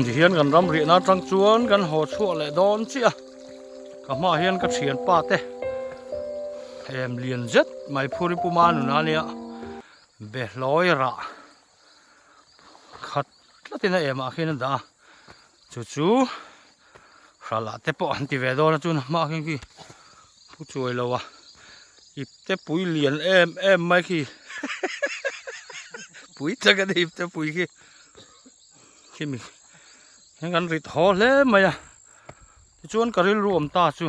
ที่เฮียนกันรำเรียนาจังจวนกันหอชั่วและดอนเจียกับมาเฮียนกับเฉียนป้าเต้เลียนเจ็ดไม่พูริปุมานุนาเนี่ยเบลอยระขัดแล้วที่นั่นมาเฮียนด่าจู่ๆขาลาเตปอันที่เวดอนจุนมาเฮียนกี่ผู้ช่วยเราวะอิบเตปุ๋ยเลียนไม่กี่ปุ๋ยจะกันอิบเตปุ๋ยกี่มียังกันริดหอเลยไหมอ่ะชวนกระริลรวมตาจู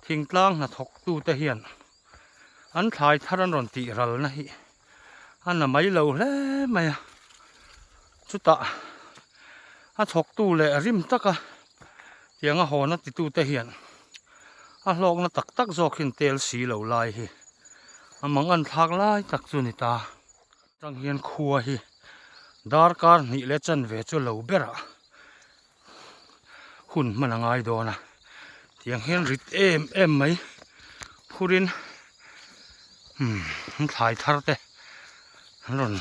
ทิ้งกลางน่ะถกตู้ตะเฮียนอันทายทารันรอนตีรัลนะฮิอันน่ะไม่เหลาเลยไหมอ่ะชุดตาอันถกตู้เลยริมตักอ่ะเตียงอ่ะหอน่ะติตู้ตะเฮียนอันลองน่ะตักจอกหินเตลสีเหลาลายฮิอันมังอันทากลายตักจุนิตาจังเฮียนครัวฮิดาร์การนี่เลจันเวจูเหลาเบระหุ่นมันง่ายโดนะเตียงเห็นริดไหมพูดินถ่ายทาร์เต้รอน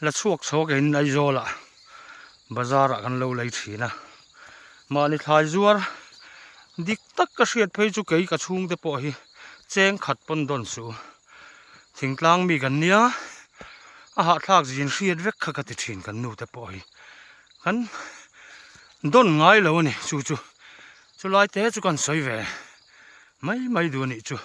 และชวกโชกเห็นไอโจละบาซาระกันเลวเลยทีนะมาในถ่ายจวรดิกตักกระเสียดไปจุกไอกระชุงเตปอฮีเจงขัดปนดอนสูทิ้งกลางมีกันเนี้ยอาหารทากจีนเสียดเวกขกติถินกันนู่เตปอฮีกันดนง่ายแล้วนี่จู่ๆลายเตะจุกันสวยเวไม่ดูนี่จู่